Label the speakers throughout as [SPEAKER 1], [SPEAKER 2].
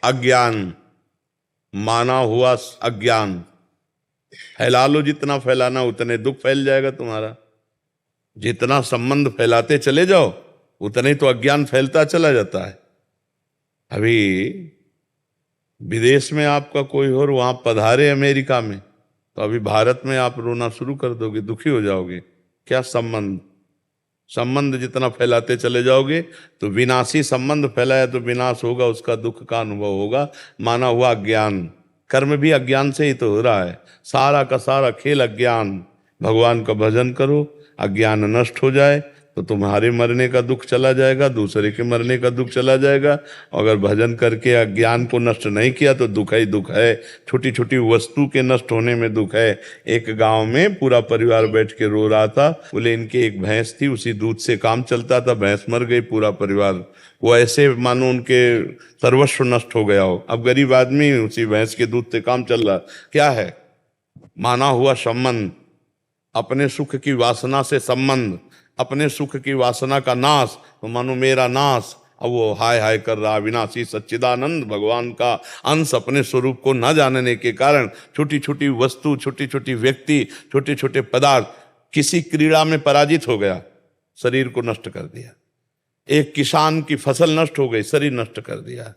[SPEAKER 1] अज्ञान, माना हुआ अज्ञान। फैला लो, जितना फैलाना उतने दुख फैल जाएगा तुम्हारा। जितना संबंध फैलाते चले जाओ उतने तो अज्ञान फैलता चला जाता है। अभी विदेश में आपका कोई और वहां पधारे अमेरिका में, तो अभी भारत में आप रोना शुरू कर दोगे, दुखी हो जाओगे। क्या संबंध, संबंध जितना फैलाते चले जाओगे तो विनाशी संबंध फैलाया तो विनाश होगा, उसका दुख का अनुभव होगा। माना हुआ अज्ञान, कर्म भी अज्ञान से ही तो हो रहा है। सारा का सारा खेल अज्ञान। भगवान का भजन करो, अज्ञान नष्ट हो जाए तो तुम्हारे मरने का दुख चला जाएगा, दूसरे के मरने का दुख चला जाएगा। अगर भजन करके अज्ञान को नष्ट नहीं किया तो दुख ही दुख है। छोटी छोटी वस्तु के नष्ट होने में दुख है। एक गांव में पूरा परिवार बैठ के रो रहा था। बोले इनके एक भैंस थी, उसी दूध से काम चलता था, भैंस मर गई, पूरा परिवार वो ऐसे मानो उनके सर्वस्व नष्ट हो गया हो। अब गरीब आदमी उसी भैंस के दूध से काम चल रहा। क्या है? माना हुआ संबंध, अपने सुख की वासना से संबंध, अपने सुख की वासना का नाश, तो मानो मेरा नाश। अब वो हाय हाय कर रहा। विनाशी सच्चिदानंद भगवान का अंश अपने स्वरूप को न जानने के कारण छोटी छोटी वस्तु, छोटी छोटी व्यक्ति, छोटे छोटे पदार्थ, किसी क्रीड़ा में पराजित हो गया, शरीर को नष्ट कर दिया। एक किसान की फसल नष्ट हो गई, शरीर नष्ट कर दिया।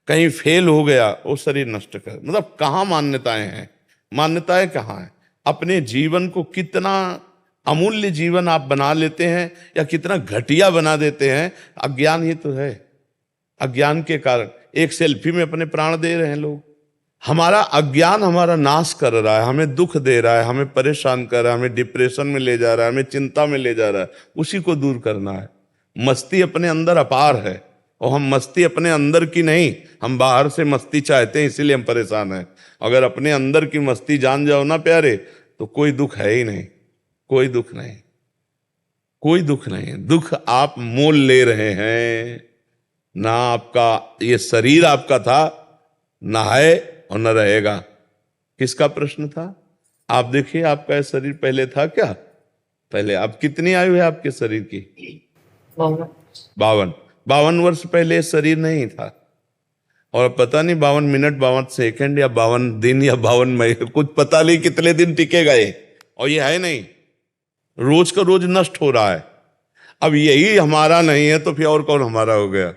[SPEAKER 1] कहीं फेल हो गया, वो शरीर नष्ट कर, मतलब कहाँ मान्यताएं हैं? मान्यताएं कहाँ है? अपने जीवन को कितना अमूल्य जीवन आप बना लेते हैं या कितना घटिया बना देते हैं, अज्ञान ही तो है। अज्ञान के कारण एक सेल्फी में अपने प्राण दे रहे हैं लोग। हमारा अज्ञान हमारा नाश कर रहा है, हमें दुख दे रहा है, हमें परेशान कर रहा है, हमें डिप्रेशन में ले जा रहा है, हमें चिंता में ले जा रहा है। उसी को दूर करना है। मस्ती अपने अंदर अपार है, और हम मस्ती अपने अंदर की नहीं, हम बाहर से मस्ती चाहते हैं, इसीलिए हम परेशान हैं। अगर अपने अंदर की मस्ती जान जाओ ना प्यारे, तो कोई दुख है ही नहीं, कोई दुख नहीं, कोई दुख नहीं। दुख आप मोल ले रहे हैं ना। आपका ये शरीर आपका था, ना है और न रहेगा। किसका प्रश्न था? आप देखिए, आपका ये शरीर पहले था क्या? पहले आप कितनी आयु है आपके शरीर की? 52। 52 वर्ष पहले शरीर नहीं था। और पता नहीं 52 मिनट, 52 सेकंड या 52 दिन या 52 महीने, कुछ पता नहीं कितने दिन टिकेगा ये। और ये है नहीं, रोज का रोज नष्ट हो रहा है। अब यही हमारा नहीं है तो फिर और कौन हमारा हो गया?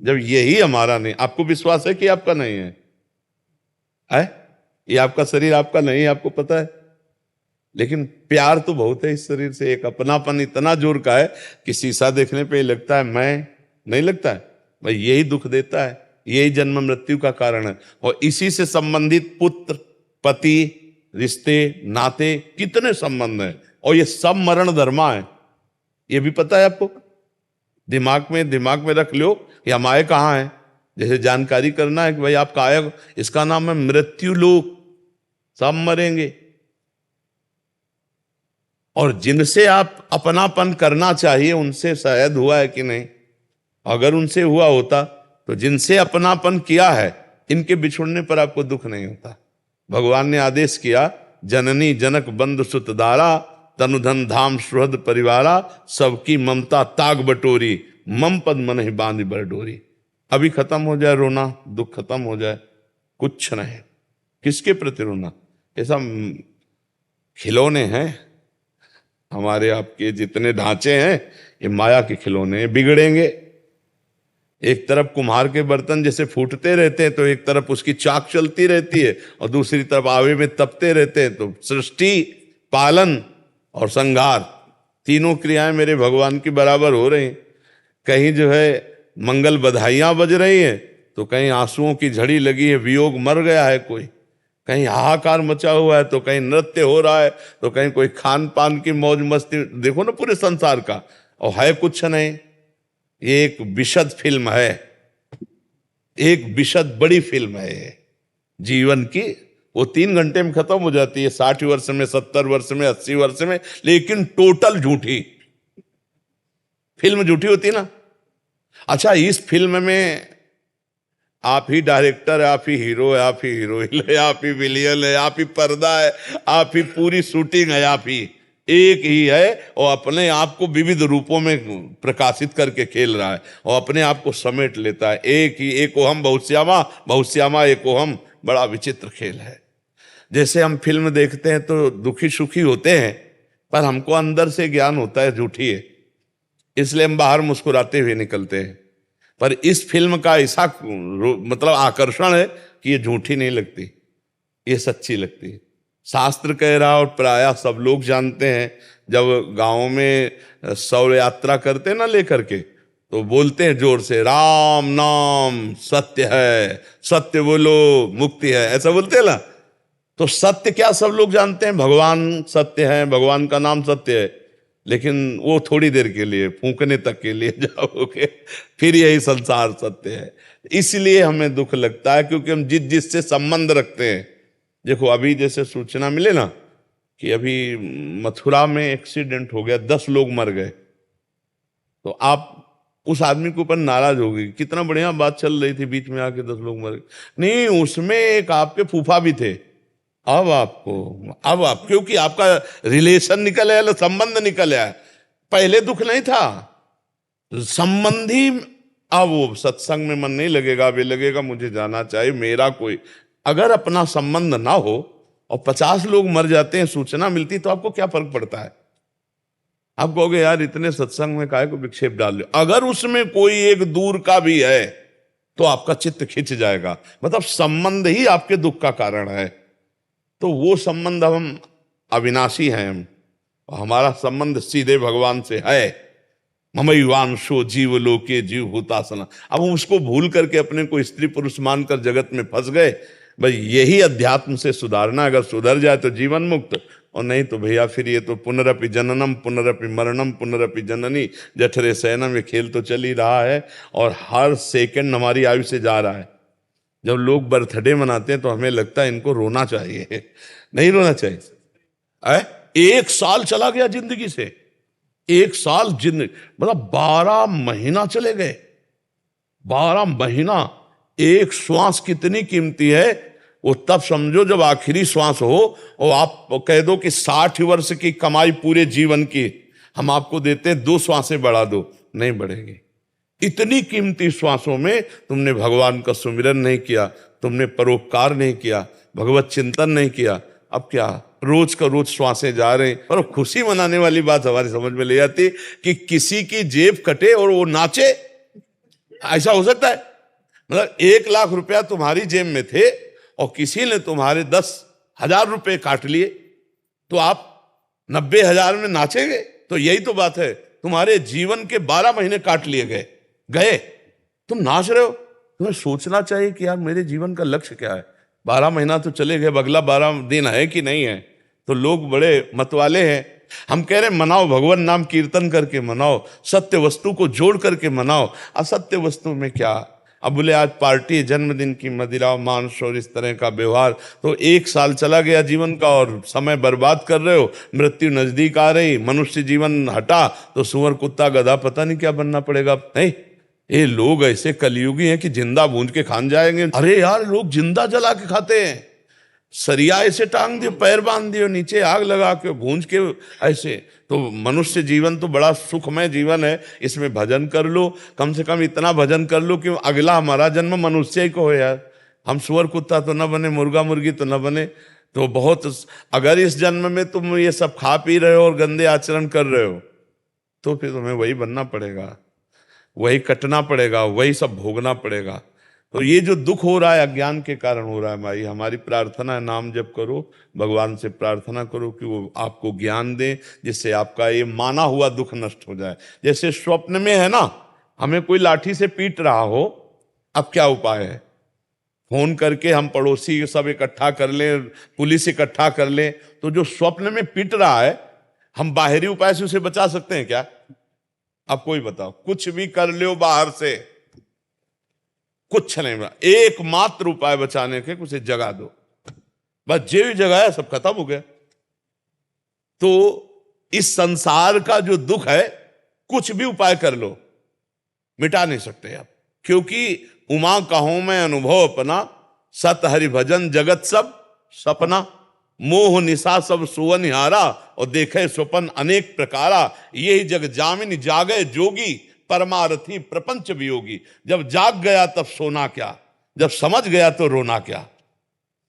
[SPEAKER 1] जब यही हमारा नहीं, आपको विश्वास है कि आपका नहीं है? ये आपका शरीर आपका नहीं है, आपको पता है। लेकिन प्यार तो बहुत है इस शरीर से। एक अपनापन इतना जोर का है कि शीशा देखने पे लगता है मैं, नहीं लगता है भाई। यही दुख देता है, यही जन्म मृत्यु का कारण है। और इसी से संबंधित पुत्र, पति, रिश्ते, नाते, कितने संबंध हैं। और ये सब मरण धर्मा है, ये भी पता है आपको। दिमाग में रख लो कि हम आए कहाँ हैं। जैसे जानकारी करना है कि भाई आपका आया, इसका नाम है मृत्यु लोक। सब मरेंगे। और जिनसे आप अपनापन करना चाहिए उनसे शायद हुआ है कि नहीं? अगर उनसे हुआ होता तो जिनसे अपनापन किया है, इनके बिछुड़ने पर आपको दुख नहीं होता। भगवान ने आदेश किया, जननी जनक बंधु सुत दारा, तनुधन धाम सुहृद परिवारा, सबकी ममता ताग बटोरी, मम पद मन ही बांध बर डोरी। अभी खत्म हो जाए रोना, दुख खत्म हो जाए, कुछ नहीं। किसके प्रति रोना? ऐसा खिलौने हैं हमारे आपके, जितने ढांचे हैं ये माया के खिलौने, बिगड़ेंगे। एक तरफ कुम्हार के बर्तन जैसे फूटते रहते हैं तो एक तरफ उसकी चाक चलती रहती है, और दूसरी तरफ आवे में तपते रहते हैं। तो सृष्टि, पालन और संहार, तीनों क्रियाएं मेरे भगवान की बराबर हो रही। कहीं जो है मंगल बधाइयां बज रही हैं, तो कहीं आंसुओं की झड़ी लगी है, वियोग मर गया है कोई, कहीं हाहाकार मचा हुआ है, तो कहीं नृत्य हो रहा है, तो कहीं कोई खान पान की मौज मस्ती। देखो ना पूरे संसार का, और है कुछ नहीं। ये एक विशद फिल्म है, एक विशद बड़ी फिल्म है जीवन की। वो 3 घंटे में खत्म हो जाती है, 60 वर्ष में, 70 वर्ष में, 80 वर्ष में, लेकिन टोटल झूठी फिल्म। झूठी होती ना। अच्छा, इस फिल्म में आप ही डायरेक्टर है, आप ही हीरो है, आप ही हीरोइन है, आप ही विलियन है, आप ही पर्दा है, आप ही पूरी शूटिंग है, आप ही एक ही है और अपने आप को विविध रूपों में प्रकाशित करके खेल रहा है और अपने आप को समेट लेता है। एक ही एकोहम बहुश्यामा, बहुश्यामा एकोहम, बड़ा विचित्र खेल है। जैसे हम फिल्म देखते हैं तो दुखी सुखी होते हैं, पर हमको अंदर से ज्ञान होता है झूठी है, इसलिए हम बाहर मुस्कुराते हुए निकलते हैं। पर इस फिल्म का ऐसा मतलब आकर्षण है कि ये झूठी नहीं लगती, ये सच्ची लगती है। शास्त्र कह रहा और प्रायः सब लोग जानते हैं, जब गांव में शौर्य यात्रा करते ना लेकर के, तो बोलते हैं जोर से, राम नाम सत्य है, सत्य बोलो मुक्ति है, ऐसा बोलते हैं ना। तो सत्य क्या सब लोग जानते हैं, भगवान सत्य है, भगवान का नाम सत्य है, लेकिन वो थोड़ी देर के लिए, फूंकने तक के लिए जाओगे, फिर यही संसार सत्य है। इसलिए हमें दुख लगता है, क्योंकि हम जिससे संबंध रखते हैं। देखो अभी जैसे सूचना मिले ना कि अभी मथुरा में एक्सीडेंट हो गया, 10 लोग मर गए, तो आप उस आदमी के ऊपर नाराज हो गई, कितना बढ़िया बात चल रही थी, बीच में आके 10 लोग मर गए। नहीं, उसमें एक आपके फूफा भी थे। अब आप क्योंकि आपका रिलेशन निकल आया, संबंध निकल आया, पहले दुख नहीं था, संबंधी। अब वो सत्संग में मन नहीं लगेगा, वे लगेगा मुझे जाना चाहिए, मेरा कोई, अगर अपना संबंध ना हो और 50 लोग मर जाते हैं, सूचना मिलती, तो आपको क्या फर्क पड़ता है? आप कहोगे यार इतने सत्संग में काहे को विक्षेप डाल लो। अगर उसमें कोई एक दूर का भी है तो आपका चित्त खिंच जाएगा, मतलब संबंध ही आपके दुख का कारण है। तो वो संबंध, हम अविनाशी हैं, हमारा संबंध सीधे भगवान से है। ममैवांशो जीव लोके जीव भूतासना। अब हम उसको भूल करके अपने को स्त्री पुरुष मानकर जगत में फंस गए। भाई यही अध्यात्म से सुधारना, अगर सुधर जाए तो जीवन मुक्त, और नहीं तो भैया फिर ये तो पुनरपि जननम पुनरपि मरणम पुनरपि जननी जठरे शयनम, ये खेल तो चल ही रहा है और हर सेकंड हमारी आयु से जा रहा है। जब लोग बर्थडे मनाते हैं तो हमें लगता है इनको रोना चाहिए, नहीं रोना चाहिए। 1 साल चला गया जिंदगी से, 1 साल जिंदगी, मतलब 12 महीना चले गए, 12 महीना। एक श्वास कितनी कीमती है, वो तब समझो जब आखिरी श्वास हो और आप कह दो कि 60 वर्ष की कमाई पूरे जीवन की हम आपको देते हैं, 2 श्वासें बढ़ा दो, नहीं बढ़ेगी। इतनी कीमती श्वासों में तुमने भगवान का सुमिरन नहीं किया, तुमने परोपकार नहीं किया, भगवत चिंतन नहीं किया। अब क्या रोज का रोज श्वासें जा रहे हैं। और खुशी मनाने वाली बात हमारी समझ में ले आती कि किसी की जेब कटे और वो नाचे, ऐसा हो सकता है? मतलब 1 लाख रुपया तुम्हारी जेब में थे और किसी ने तुम्हारे 10,000 रुपए काट लिए, तो आप 90,000 में नाचेंगे? तो यही तो बात है, तुम्हारे जीवन के 12 महीने काट लिए गए, तुम नाच रहे हो। तुम्हें सोचना चाहिए कि यार मेरे जीवन का लक्ष्य क्या है। 12 महीना तो चले गए, अगला 12 दिन है कि नहीं है। तो लोग बड़े मतवाले हैं। हम कह रहे मनाओ, भगवान नाम कीर्तन करके मनाओ, सत्य वस्तु को जोड़ करके मनाओ। असत्य वस्तु में क्या? अब बोले आज पार्टी, जन्मदिन की मदिरा मांस और इस तरह का व्यवहार, तो 1 साल चला गया जीवन का और समय बर्बाद कर रहे हो। मृत्यु नजदीक आ रही, मनुष्य जीवन हटा तो सुअर कुत्ता गधा पता नहीं क्या बनना पड़ेगा। नहीं, ये लोग ऐसे कलयुगी हैं कि जिंदा भूंज के खान जाएंगे। अरे यार लोग जिंदा जला के खाते हैं, सरिया ऐसे टांग दियो, पैर बांध दियो, नीचे आग लगा के भूंज के ऐसे। तो मनुष्य जीवन तो बड़ा सुखमय जीवन है, इसमें भजन कर लो, कम से कम इतना भजन कर लो कि अगला हमारा जन्म मनुष्य ही को हो यार। हम सुअर कुत्ता तो न बने, मुर्गा मुर्गी तो न बने। तो बहुत, अगर इस जन्म में तुम ये सब खा पी रहे हो और गंदे आचरण कर रहे हो, तो फिर तुम्हें वही बनना पड़ेगा, वही कटना पड़ेगा, वही सब भोगना पड़ेगा। तो ये जो दुख हो रहा है अज्ञान के कारण हो रहा है। भाई हमारी प्रार्थना है, नाम जप करो, भगवान से प्रार्थना करो कि वो आपको ज्ञान दे, जिससे आपका ये माना हुआ दुख नष्ट हो जाए। जैसे स्वप्न में है ना, हमें कोई लाठी से पीट रहा हो, अब क्या उपाय है? फोन करके हम पड़ोसी सब इकट्ठा कर लें, पुलिस इकट्ठा कर लें। तो जो स्वप्न में पीट रहा है, हम बाहरी उपाय से उसे बचा सकते हैं क्या? अब कोई बताओ, कुछ भी कर लो बाहर से, कुछ नहीं बना। एकमात्र उपाय बचाने के, उसे जगा दो, बस जे भी जगाया सब खत्म हो गया। तो इस संसार का जो दुख है, कुछ भी उपाय कर लो, मिटा नहीं सकते आप। क्योंकि उमा कहूं मैं अनुभव अपना, सत हरि भजन जगत सब सपना। मोह निशा सब सुवनिहारा, और देखे स्वपन अनेक प्रकारा, यही जग जामिन जागे जोगी, परमारथी प्रपंच वियोगी। जब जाग गया तब सोना क्या, जब समझ गया तो रोना क्या,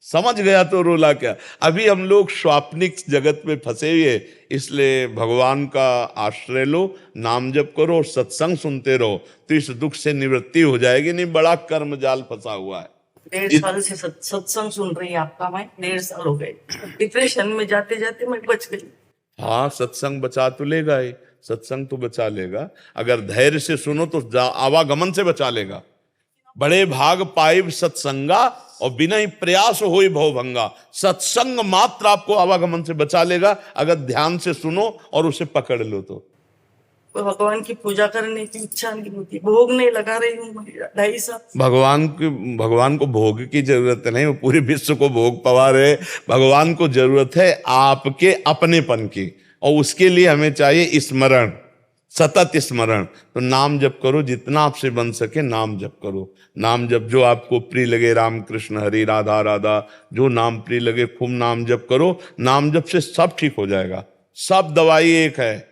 [SPEAKER 1] समझ गया तो रोला क्या। अभी हम लोग स्वाप्निक जगत में फंसे हुए, इसलिए भगवान का आश्रय लो, नाम जप करो, सत्संग सुनते रहो, तो इस दुख से निवृत्ति हो जाएगी। नहीं बड़ा कर्म जाल फंसा हुआ है।
[SPEAKER 2] 1.5 साल से सत्संग सुन रही है आपका। मैं 1.5 साल हो गए डिप्रेशन में जाते जाते मैं बच गई।
[SPEAKER 1] हाँ, सत्संग बचा तो लेगा ही, सत्संग तो बचा लेगा। अगर धैर्य से सुनो तो आवागमन से बचा लेगा। बड़े भाग पाइब सत्संगा, और बिना ही प्रयास होई भवभंगा। सत्संग मात्र आपको आवागमन से बचा लेगा, अगर ध्यान से सुनो और उसे पकड़ लो तो।
[SPEAKER 2] भगवान की पूजा करने की इच्छा नहीं होती, भोग नहीं लगा रही हूँ 2.5 साल।
[SPEAKER 1] भगवान को भोग की जरूरत नहीं, वो पूरे विश्व को भोग पवा रहे। भगवान को जरूरत है आपके अपनेपन की, और उसके लिए हमें चाहिए स्मरण, सतत स्मरण। तो नाम जप करो, जितना आपसे बन सके नाम जप करो। नाम जप जो आपको प्रिय लगे, राम कृष्ण हरि राधा राधा, जो नाम प्रिय लगे खूब नाम जप करो। नाम जप से सब ठीक हो जाएगा। सब दवाई एक है,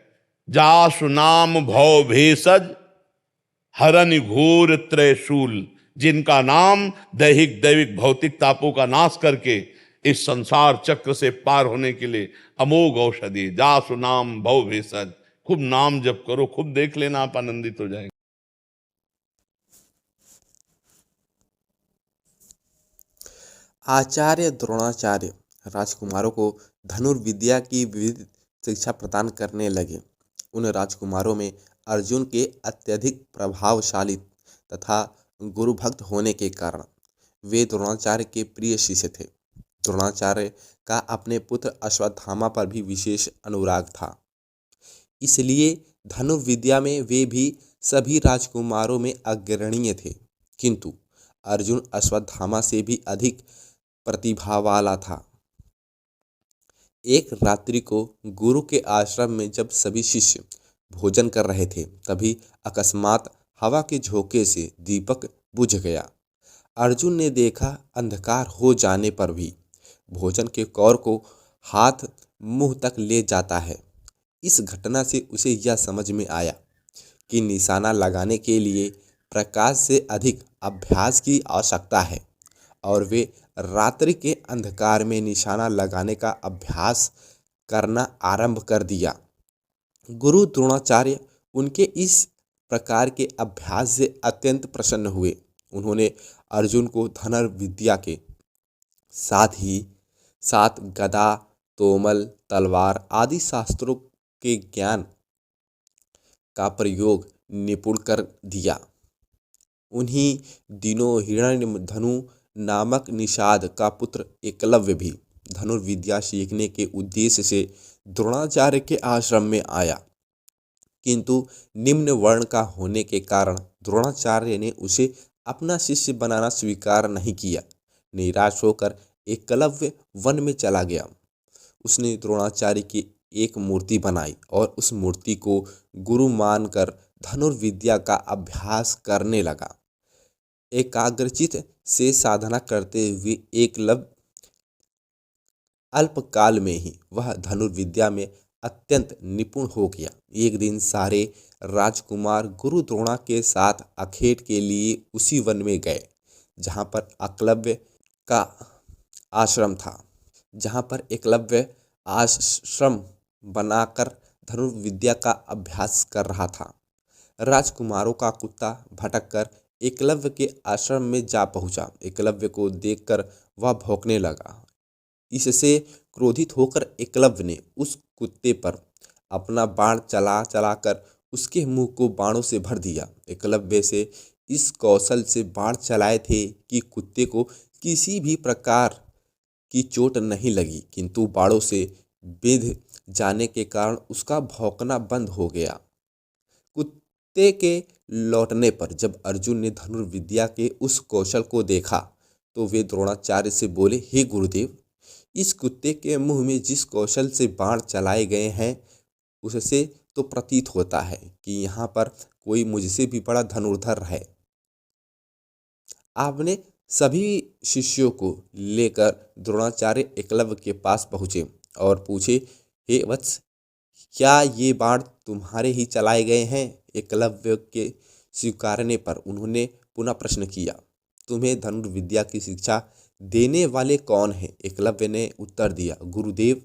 [SPEAKER 1] जासु नाम भव भेषज, हरन घोर त्रयशूल। जिनका नाम दैहिक दैविक भौतिक तापों का नाश करके इस संसार चक्र से पार होने के लिए अमोघ औषधि, जासु नाम भव भेषज। खूब नाम जप करो, खूब देख लेना, आप आनंदित हो जाएंगे।
[SPEAKER 3] आचार्य द्रोणाचार्य राजकुमारों को धनुर्विद्या की विविध शिक्षा प्रदान करने लगे। उन राजकुमारों में अर्जुन के अत्यधिक प्रभावशाली तथा गुरुभक्त होने के कारण वे द्रोणाचार्य के प्रिय शिष्य थे। द्रोणाचार्य का अपने पुत्र अश्वत्थामा पर भी विशेष अनुराग था, इसलिए धनुर्विद्या में वे भी सभी राजकुमारों में अग्रणीय थे। किंतु अर्जुन अश्वत्थामा से भी अधिक प्रतिभा वाला था। एक रात्रि को गुरु के आश्रम में जब सभी शिष्य भोजन कर रहे थे, तभी अकस्मात हवा के झोंके से दीपक बुझ गया। अर्जुन ने देखा, अंधकार हो जाने पर भी भोजन के कौर को हाथ मुंह तक ले जाता है। इस घटना से उसे यह समझ में आया कि निशाना लगाने के लिए प्रकाश से अधिक अभ्यास की आवश्यकता है, और वे रात्रि के अंधकार में निशाना लगाने का अभ्यास करना आरंभ कर दिया। गुरु द्रोणाचार्य उनके इस प्रकार के अभ्यास से अत्यंत प्रसन्न हुए। उन्होंने अर्जुन को धनुर्विद्या के साथ ही साथ गदा, तोमल, तलवार आदि शास्त्रों के ज्ञान का प्रयोग निपुण कर दिया। उन्हीं दिनों हिरण्यधनु नामक निषाद का पुत्र एकलव्य भी धनुर्विद्या सीखने के उद्देश्य से द्रोणाचार्य के आश्रम में आया, किंतु निम्न वर्ण का होने के कारण द्रोणाचार्य ने उसे अपना शिष्य बनाना स्वीकार नहीं किया। निराश होकर एकलव्य वन में चला गया। उसने द्रोणाचार्य की एक मूर्ति बनाई और उस मूर्ति को गुरु मानकर धनुर्विद्या का अभ्यास करने लगा। एकाग्रचित से साधना करते हुए एकलव्य अल्पकाल में ही वह धनुर्विद्या में अत्यंत निपुण हो गया। एक दिन सारे राजकुमार गुरु द्रोणा के साथ अखेट के लिए उसी वन में गए जहाँ पर एकलव्य का आश्रम था, जहाँ पर एकलव्य आश्रम बनाकर धनुर्विद्या का अभ्यास कर रहा था। राजकुमारों का कुत्ता भटककर एकलव्य के आश्रम में जा पहुंचा। एकलव्य को देखकर वह भौंकने लगा। इससे क्रोधित होकर एकलव्य ने उस कुत्ते पर अपना बाण चला चलाकर उसके मुंह को बाणों से भर दिया। एकलव्य से इस कौशल से बाण चलाए थे कि कुत्ते को किसी भी प्रकार की चोट नहीं लगी, किंतु बाणों से बिंध जाने के कारण उसका भौंकना बंद हो गया। कुत्ते के लौटने पर जब अर्जुन ने धनुर्विद्या के उस कौशल को देखा तो वे द्रोणाचार्य से बोले, हे गुरुदेव, इस कुत्ते के मुंह में जिस कौशल से बाण चलाए गए हैं उससे तो प्रतीत होता है कि यहाँ पर कोई मुझसे भी बड़ा धनुर्धर है। आपने सभी शिष्यों को लेकर द्रोणाचार्य एकलव्य के पास पहुँचे और पूछे, हे वत्स, क्या ये बाण तुम्हारे ही चलाए गए हैं? एकलव्य के स्वीकारने पर उन्होंने पुनः प्रश्न किया, तुम्हें धनुर्विद्या की शिक्षा देने वाले कौन हैं? एकलव्य ने उत्तर दिया, गुरुदेव,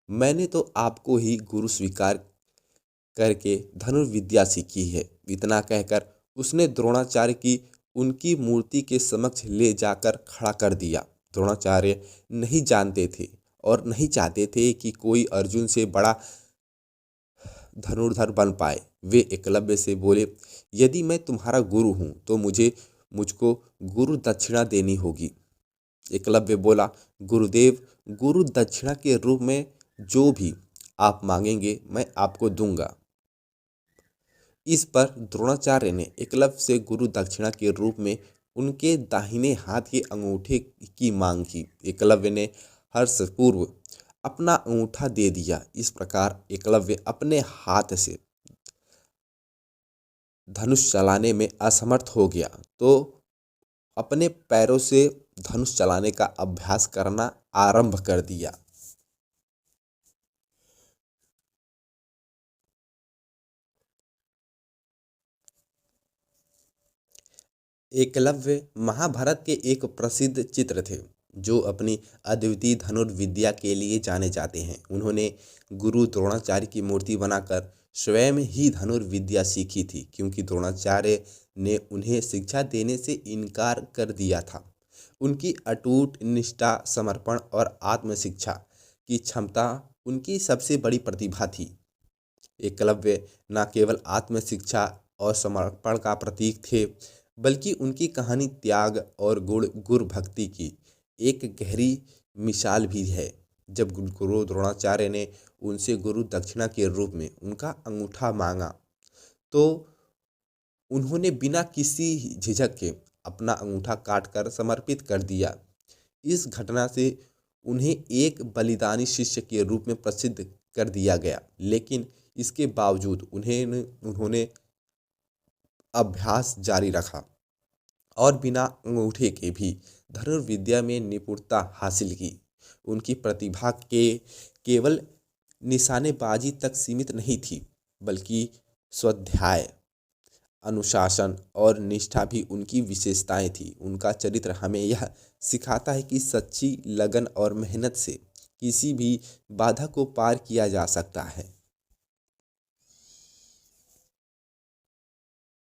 [SPEAKER 3] मैंने तो आपको ही गुरु स्वीकार करके धनुर्विद्या सीखी है। इतना कहकर उसने द्रोणाचार्य की उनकी मूर्ति के समक्ष ले जाकर खड़ा कर दिया। द्रोणाचार्य नहीं जानते थे और नहीं चाहते थे कि कोई अर्जुन से बड़ा धनुर्धर बन पाए। वे एकलव्य से बोले, यदि मैं तुम्हारा गुरु हूँ तो मुझको गुरु दक्षिणा देनी होगी। एकलव्य बोला, गुरुदेव, गुरु दक्षिणा के रूप में जो भी आप मांगेंगे मैं आपको दूंगा। इस पर द्रोणाचार्य ने एकलव्य से गुरु दक्षिणा के रूप में उनके दाहिने हाथ के अंगूठे की मांग की। एकलव्य ने हर्षपूर्व अपना अंगूठा दे दिया। इस प्रकार एकलव्य अपने हाथ से धनुष चलाने में असमर्थ हो गया तो अपने पैरों से धनुष चलाने का अभ्यास करना आरंभ कर दिया। एकलव्य महाभारत के एक प्रसिद्ध चित्र थे जो अपनी अद्वितीय धनुर्विद्या के लिए जाने जाते हैं। उन्होंने गुरु द्रोणाचार्य की मूर्ति बनाकर स्वयं ही धनुर्विद्या सीखी थी, क्योंकि द्रोणाचार्य ने उन्हें शिक्षा देने से इनकार कर दिया था। उनकी अटूट निष्ठा, समर्पण और आत्मशिक्षा की क्षमता उनकी सबसे बड़ी प्रतिभा थी। एकलव्य न केवल आत्मशिक्षा और समर्पण का प्रतीक थे, बल्कि उनकी कहानी त्याग और गुरु भक्ति की एक गहरी मिसाल भी है। जब गुरु द्रोणाचार्य ने उनसे गुरु दक्षिणा के रूप में उनका अंगूठा मांगा तो उन्होंने बिना किसी झिझक के अपना अंगूठा काटकर समर्पित कर दिया। इस घटना से उन्हें एक बलिदानी शिष्य के रूप में प्रसिद्ध कर दिया गया, लेकिन इसके बावजूद उन्होंने अभ्यास जारी रखा और बिना अंगूठे के भी धनुर्विद्या में निपुणता हासिल की। उनकी प्रतिभा केवल निशानेबाजी तक सीमित नहीं थी, बल्कि स्वाध्याय, अनुशासन और निष्ठा भी उनकी विशेषताएं थी। उनका चरित्र हमें यह सिखाता है कि सच्ची लगन और मेहनत से किसी भी बाधा को पार किया जा सकता है।